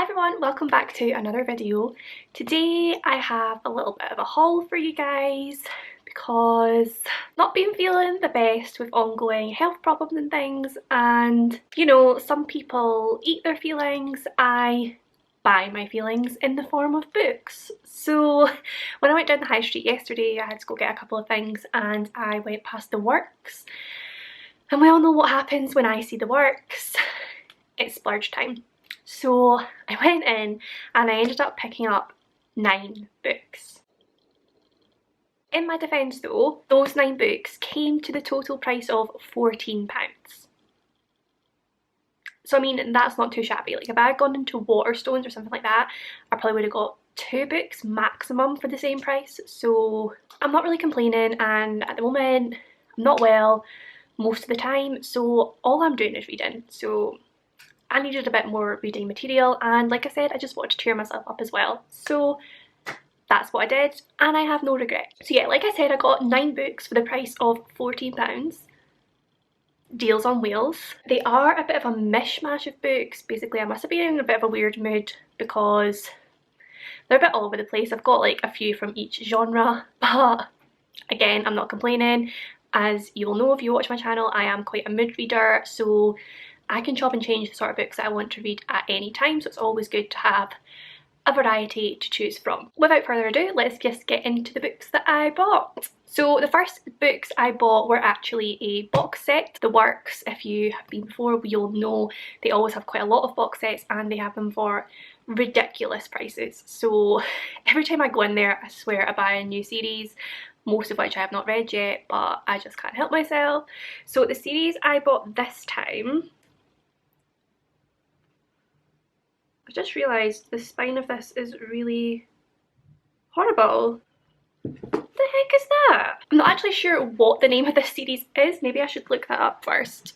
Hi everyone, welcome back to another video. Today I have a little bit of a haul for you guys because I've not been feeling the best with ongoing health problems and things, and you know, some people eat their feelings. I buy my feelings in the form of books. So when I went down the high street yesterday, I had to go get a couple of things and I went past the Works, and we all know what happens when I see the Works. It's splurge time. So I went in and I ended up picking up 9 books. In my defence though, those 9 books came to the total price of £14. So I mean, that's not too shabby. Like if I had gone into Waterstones or something like that, I probably would have got 2 books maximum for the same price. So I'm not really complaining, and at the moment I'm not well most of the time, so all I'm doing is reading. So I needed a bit more reading material, and like I said, I just wanted to cheer myself up as well. So that's what I did, and I have no regret. So yeah, like I said, I got 9 books for the price of £14. Deals on wheels. They are a bit of a mishmash of books. Basically, I must have been in a bit of a weird mood because they're a bit all over the place. I've got like a few from each genre, but again, I'm not complaining. As you will know if you watch my channel, I am quite a mood reader, so I can chop and change the sort of books that I want to read at any time, so it's always good to have a variety to choose from. Without further ado, let's just get into the books that I bought. So the first books I bought were actually a box set. The Works, if you have been before, you'll know they always have quite a lot of box sets and they have them for ridiculous prices. So every time I go in there, I swear I buy a new series, most of which I have not read yet, but I just can't help myself. So the series I bought this time, I just realised the spine of this is really horrible. What the heck is that? I'm not actually sure what the name of this series is. Maybe I should look that up first.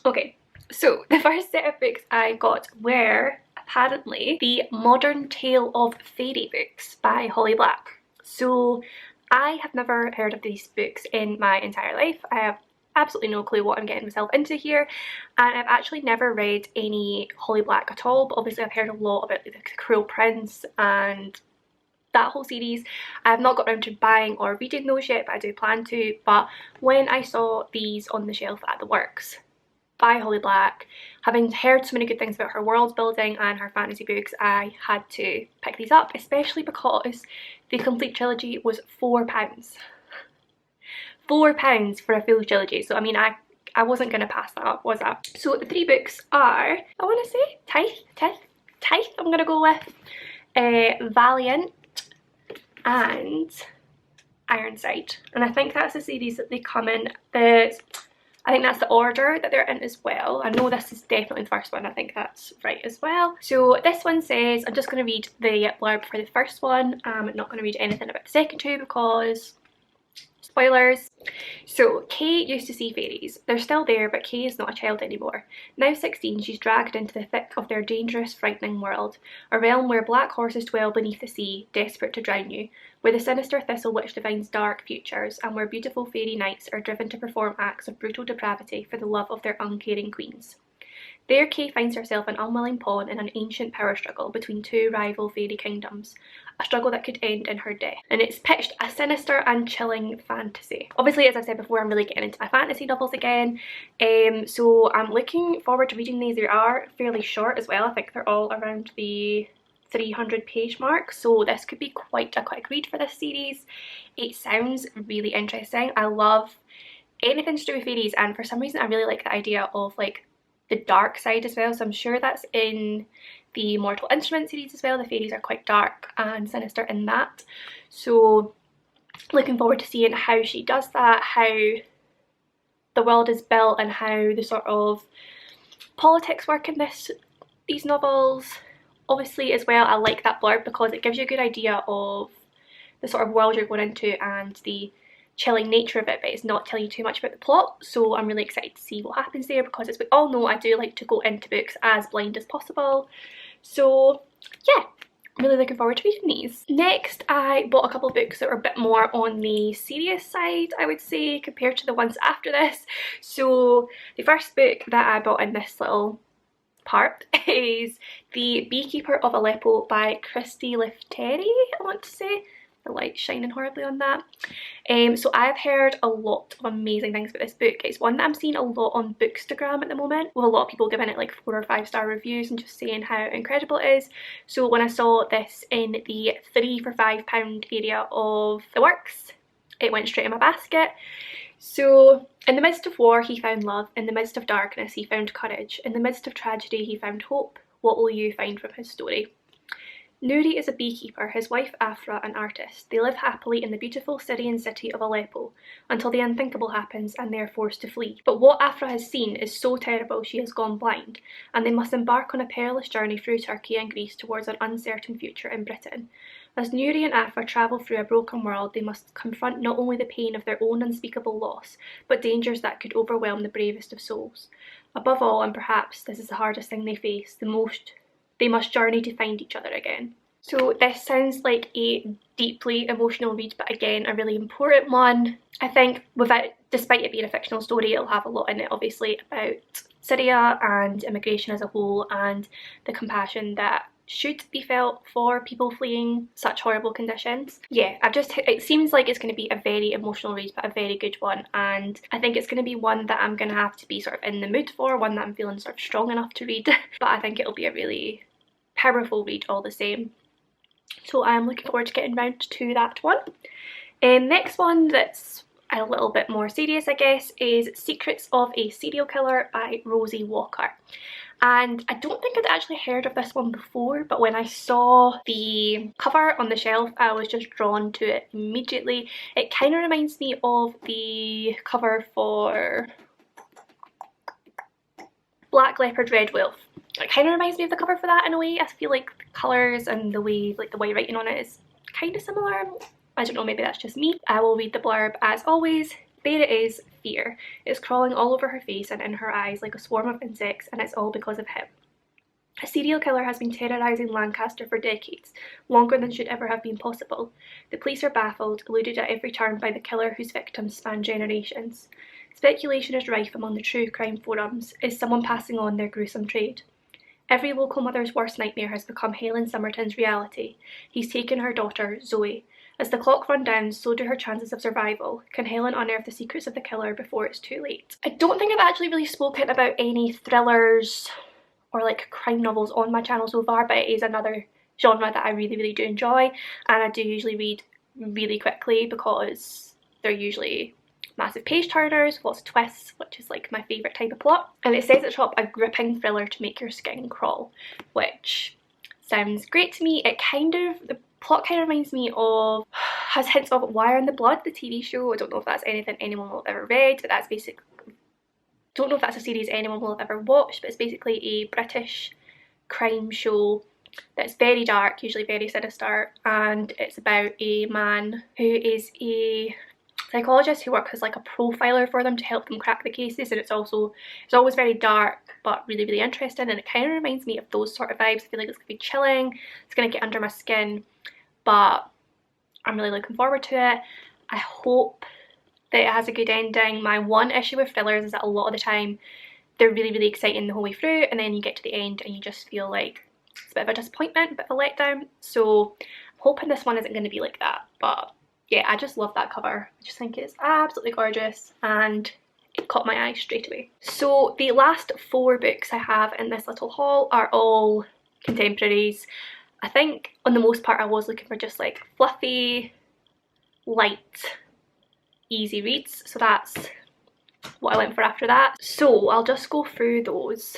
Okay, so the first set of books I got were apparently the Modern Tale of Fairy books by Holly Black. So I have never heard of these books in my entire life. I have absolutely no clue what I'm getting myself into here, and I've actually never read any Holly Black at all, but obviously I've heard a lot about the Cruel Prince and that whole series. I have not got around to buying or reading those yet, but I do plan to. But when I saw these on the shelf at the Works by Holly Black, having heard so many good things about her world building and her fantasy books, I had to pick these up, especially because the complete trilogy was £4. £4 for a full trilogy. So I mean, I wasn't going to pass that up, was I? So the 3 books are, I want to say Tithe I'm going to go with, Valiant and Ironside, and I think that's the series that they come in. I think that's the order that they're in as well. I know this is definitely the first one, I think that's right as well. So this one says, I'm just going to read the blurb for the first one. I'm not going to read anything about the second 2 because spoilers. So Kay used to see fairies. They're still there, but Kay is not a child anymore. Now 16, she's dragged into the thick of their dangerous, frightening world. A realm where black horses dwell beneath the sea, desperate to drown you. Where the sinister thistle witch divines dark futures, and where beautiful fairy knights are driven to perform acts of brutal depravity for the love of their uncaring queens. There Kay finds herself an unwilling pawn in an ancient power struggle between 2 rival fairy kingdoms, a struggle that could end in her death. And it's pitched as sinister and chilling fantasy. Obviously, as I've said before, I'm really getting into my fantasy novels again, so I'm looking forward to reading these. They are fairly short as well. I think they're all around the 300-page mark, so this could be quite a quick read for this series. It sounds really interesting. I love anything to do with fairies, and for some reason I really like the idea of like the dark side as well, so I'm sure that's in the Mortal Instruments series as well. The fairies are quite dark and sinister in that, so looking forward to seeing how she does that, how the world is built and how the sort of politics work in these novels. Obviously as well, I like that blurb because it gives you a good idea of the sort of world you're going into and the chilling nature of it, but it's not telling you too much about the plot. So I'm really excited to see what happens there, because as we all know, I do like to go into books as blind as possible. So yeah, I'm really looking forward to reading these. Next, I bought a couple of books that were a bit more on the serious side, I would say, compared to the ones after this. So the first book that I bought in this little part is the Beekeeper of Aleppo by Christy Lifteri, I want to say. The light's shining horribly on that. So I've heard a lot of amazing things about this book. It's one that I'm seeing a lot on Bookstagram at the moment, with a lot of people giving it like 4 or 5 star reviews and just saying how incredible it is. So when I saw this in the £3 for £5 area of the works, it went straight in my basket. So, in the midst of war he found love, in the midst of darkness he found courage, in the midst of tragedy he found hope. What will you find from his story? Nouri is a beekeeper, his wife Afra an artist. They live happily in the beautiful Syrian city of Aleppo until the unthinkable happens and they are forced to flee. But what Afra has seen is so terrible she has gone blind, and they must embark on a perilous journey through Turkey and Greece towards an uncertain future in Britain. As Nouri and Afra travel through a broken world, they must confront not only the pain of their own unspeakable loss, but dangers that could overwhelm the bravest of souls. Above all, and perhaps this is the hardest thing they face, they must journey to find each other again. So this sounds like a deeply emotional read, but again a really important one. I think despite it being a fictional story, it'll have a lot in it obviously about Syria and immigration as a whole and the compassion that should be felt for people fleeing such horrible conditions. Yeah, it seems like it's going to be a very emotional read, but a very good one, and I think it's going to be one that I'm going to have to be sort of in the mood for, one that I'm feeling sort of strong enough to read. But I think it'll be a really powerful read all the same. So I'm looking forward to getting round to that one. Next one that's a little bit more serious, I guess, is Secrets of a Serial Killer by Rosie Walker. And I don't think I'd actually heard of this one before, but when I saw the cover on the shelf, I was just drawn to it immediately. It kind of reminds me of the cover for Black Leopard Red Wolf. It kind of reminds me of the cover for that in a way. I feel like the colours and the way, like the white writing on it is kind of similar. I don't know, maybe that's just me. I will read the blurb as always. There it is, fear. It's crawling all over her face and in her eyes like a swarm of insects, and it's all because of him. A serial killer has been terrorising Lancaster for decades, longer than should ever have been possible. The police are baffled, eluded at every turn by the killer whose victims span generations. Speculation is rife among the true crime forums. Is someone passing on their gruesome trade? Every local mother's worst nightmare has become Helen Summerton's reality. He's taken her daughter, Zoe. As the clock runs down, so do her chances of survival. Can Helen unearth the secrets of the killer before it's too late? I don't think I've actually really spoken about any thrillers or like crime novels on my channel so far, but it is another genre that I really do enjoy, and I do usually read really quickly because they're usually massive page turners, lots of twists, which is like my favourite type of plot. And it says at the top, a gripping thriller to make your skin crawl, which sounds great to me. The plot kind of reminds me of, has hints of Wire in the Blood, the TV show. I don't know if that's anything anyone will have ever read, but that's basically, don't know if that's a series anyone will have ever watched, but it's basically a British crime show that's very dark, usually very sinister, and it's about a man who is a psychologist who works as like a profiler for them to help them crack the cases, and it's always very dark but really interesting, and it kind of reminds me of those sort of vibes. I feel like it's going to be chilling, it's going to get under my skin, but I'm really looking forward to it. I hope that it has a good ending. My one issue with thrillers is that a lot of the time they're really exciting the whole way through, and then you get to the end and you just feel like it's a bit of a disappointment, a bit of a letdown. So I'm hoping this one isn't going to be like that, but yeah, I just love that cover. I just think it's absolutely gorgeous and it caught my eye straight away. So the last 4 books I have in this little haul are all contemporaries. I think on the most part I was looking for just like fluffy, light, easy reads, so that's what I went for after that. So I'll just go through those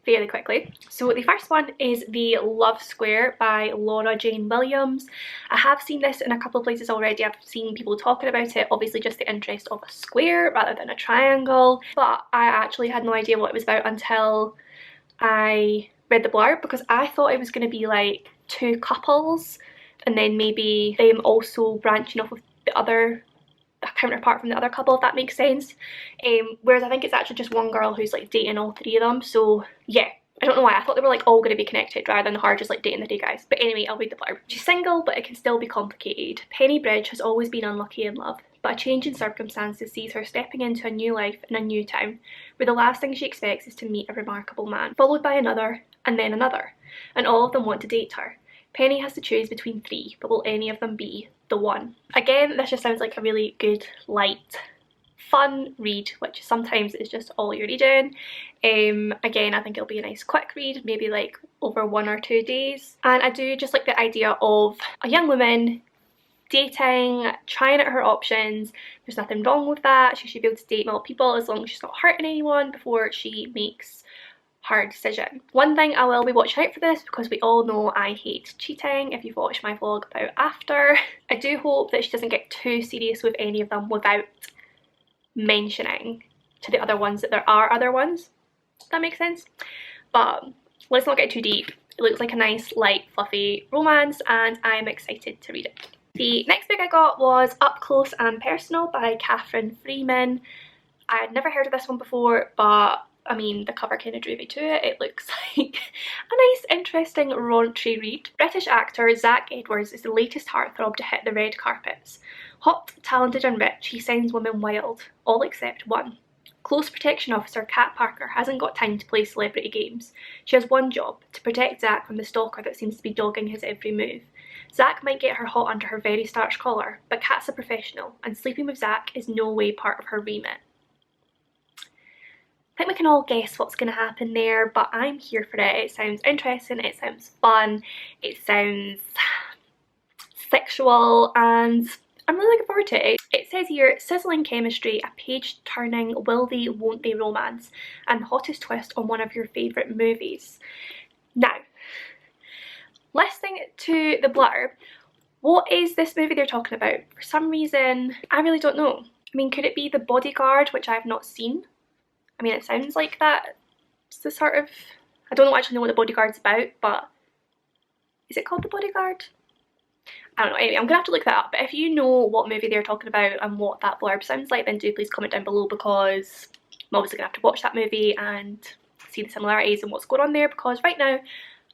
fairly quickly. So the first one is The Love Square by Laura Jane Williams. I have seen this in a couple of places already. I've seen people talking about it, obviously just the interest of a square rather than a triangle, but I actually had no idea what it was about until I read the blurb, because I thought it was going to be like 2 couples and then maybe them also branching off of the other counterpart from the other couple, if that makes sense. Whereas I think it's actually just one girl who's like dating all 3 of them. So yeah, I don't know why, I thought they were like all going to be connected rather than her just like dating the day guys. But anyway, I'll read the blurb. She's single, but it can still be complicated. Penny Bridge has always been unlucky in love, but a change in circumstances sees her stepping into a new life in a new town, where the last thing she expects is to meet a remarkable man, followed by another, and then another, and all of them want to date her. Penny has to choose between 3, but will any of them be the one? Again, this just sounds like a really good, light, fun read, which sometimes is just all you're reading. Again, I think it'll be a nice quick read, maybe like over 1 or 2 days. And I do just like the idea of a young woman dating, trying out her options. There's nothing wrong with that. She should be able to date multiple people as long as she's not hurting anyone before she makes her decision. One thing I will be watching out for this, because we all know I hate cheating if you've watched my vlog about after. I do hope that she doesn't get too serious with any of them without mentioning to the other ones that there are other ones, if that makes sense. But let's not get too deep. It looks like a nice, light, fluffy romance, and I'm excited to read it. The next book I got was Up Close and Personal by Catherine Freeman. I had never heard of this one before, but I mean, the cover kind of drew me to it. It looks like a nice, interesting, raunchy read. British actor Zach Edwards is the latest heartthrob to hit the red carpets. Hot, talented and rich, he sends women wild, all except one. Close protection officer Kat Parker hasn't got time to play celebrity games. She has one job, to protect Zach from the stalker that seems to be dogging his every move. Zach might get her hot under her very starched collar, but Kat's a professional, and sleeping with Zach is no way part of her remit. I think we can all guess what's going to happen there, but I'm here for it. It sounds interesting, it sounds fun, it sounds sexual, and I'm really looking forward to it. It says here, sizzling chemistry, a page-turning will they won't they romance, and the hottest twist on one of your favourite movies. Now, listening to the blurb, what is this movie they're talking about? For some reason, I really don't know. I mean, could it be The Bodyguard, which I have not seen? I mean, it sounds like that. It's the sort of... I don't actually know what The Bodyguard's about, but... Is it called The Bodyguard? I don't know. Anyway, I'm going to have to look that up. But if you know what movie they're talking about and what that blurb sounds like, then do please comment down below, because I'm obviously going to have to watch that movie and see the similarities and what's going on there, because right now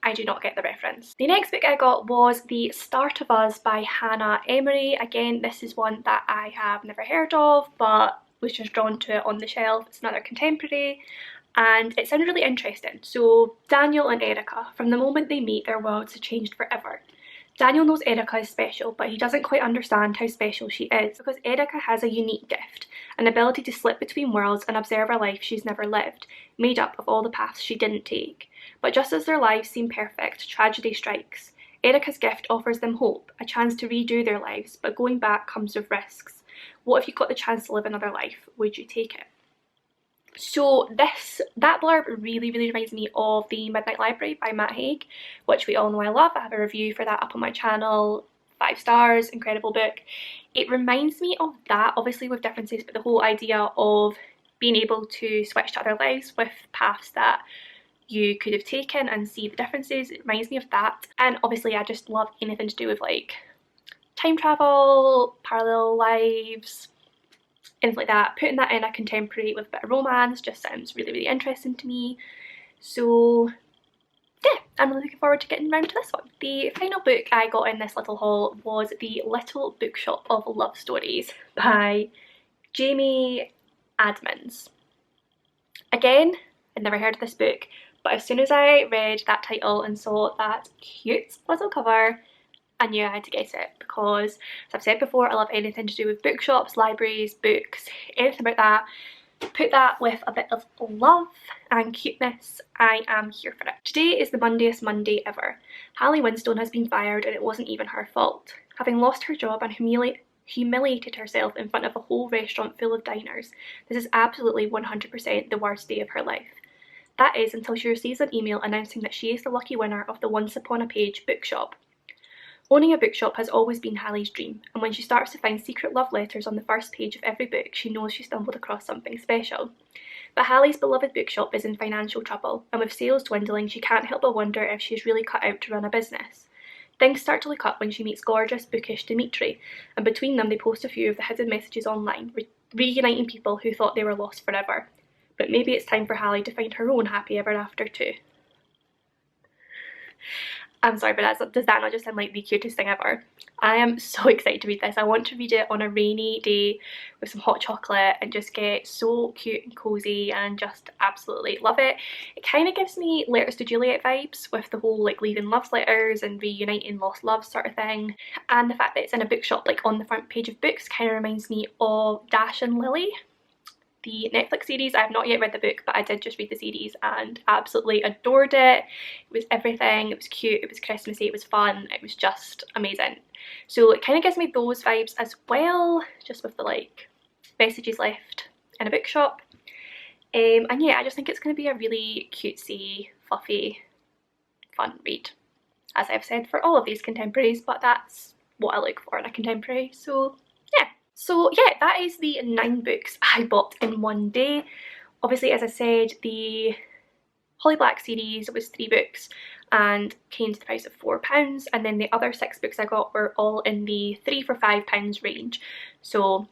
I do not get the reference. The next book I got was The Start of Us by Hannah Emery. Again, this is one that I have never heard of, but was just drawn to it on the shelf. It's another contemporary, and it sounded really interesting. So Daniel and Erica, from the moment they meet, their worlds have changed forever. Daniel knows Erica is special, but he doesn't quite understand how special she is, because Erica has a unique gift, an ability to slip between worlds and observe a life she's never lived, made up of all the paths she didn't take. But just as their lives seem perfect, tragedy strikes. Erica's gift offers them hope, a chance to redo their lives, but going back comes with risks. What if you got the chance to live another life? Would you take it? So that blurb really reminds me of The Midnight Library by Matt Haig, which we all know I love. I have a review for that up on my channel, 5 stars, incredible book. It reminds me of that, obviously with differences, but the whole idea of being able to switch to other lives with paths that you could have taken and see the differences. It reminds me of that. And obviously I just love anything to do with like time travel, parallel lives, anything like that. Putting that in a contemporary with a bit of romance just sounds really interesting to me. So yeah, I'm really looking forward to getting around to this one. The final book I got in this little haul was The Little Bookshop of Love Stories by Jamie Admins. Again, I'd never heard of this book, but as soon as I read that title and saw that cute little cover, I knew I had to get it, because as I've said before, I love anything to do with bookshops, libraries, books, anything about that. Put that with a bit of love and cuteness, I am here for it. Today is the Mondiest Monday ever. Hallie Winstone has been fired and it wasn't even her fault. Having lost her job and humiliated herself in front of a whole restaurant full of diners, this is absolutely 100% the worst day of her life. That is until she receives an email announcing that she is the lucky winner of the Once Upon a Page bookshop. Owning a bookshop has always been Hallie's dream, and when she starts to find secret love letters on the first page of every book, she knows she stumbled across something special. But Hallie's beloved bookshop is in financial trouble, and with sales dwindling, she can't help but wonder if she's really cut out to run a business. Things start to look up when she meets gorgeous, bookish Dimitri, and between them they post a few of the hidden messages online, reuniting people who thought they were lost forever. But maybe it's time for Hallie to find her own happy ever after too. I'm sorry, but does that not just sound like the cutest thing ever? I am so excited to read this. I want to read it on a rainy day with some hot chocolate and just get so cute and cozy and just absolutely love it. It kind of gives me Letters to Juliet vibes with the whole like leaving love letters and reuniting lost love sort of thing. And the fact that it's in a bookshop like on the front page of books kind of reminds me of Dash and Lily, the Netflix series. I have not yet read the book, but I did just read the series and absolutely adored it. It was everything. It was cute, it was Christmassy, it was fun, it was just amazing. So it kind of gives me those vibes as well, just with the like messages left in a bookshop. And yeah, I just think it's going to be a really cutesy, fluffy, fun read, as I've said for all of these contemporaries, but that's what I look for in a contemporary. So yeah. So yeah, that is the 9 books I bought in one day. Obviously, as I said, the Holly Black series was 3 books and came to the price of £4, and then the other 6 books I got were all in the £3 for £5 range. So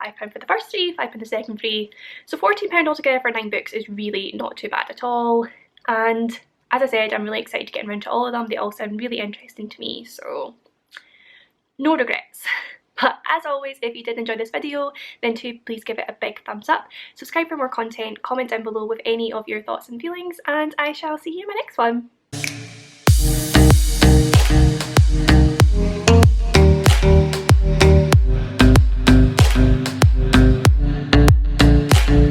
£5 for the first 3, £5 for the second 3. So £14 altogether for 9 books is really not too bad at all. And as I said, I'm really excited to get around to all of them. They all sound really interesting to me, so no regrets. But as always, if you did enjoy this video, then do please give it a big thumbs up, subscribe for more content, comment down below with any of your thoughts and feelings, and I shall see you in my next one.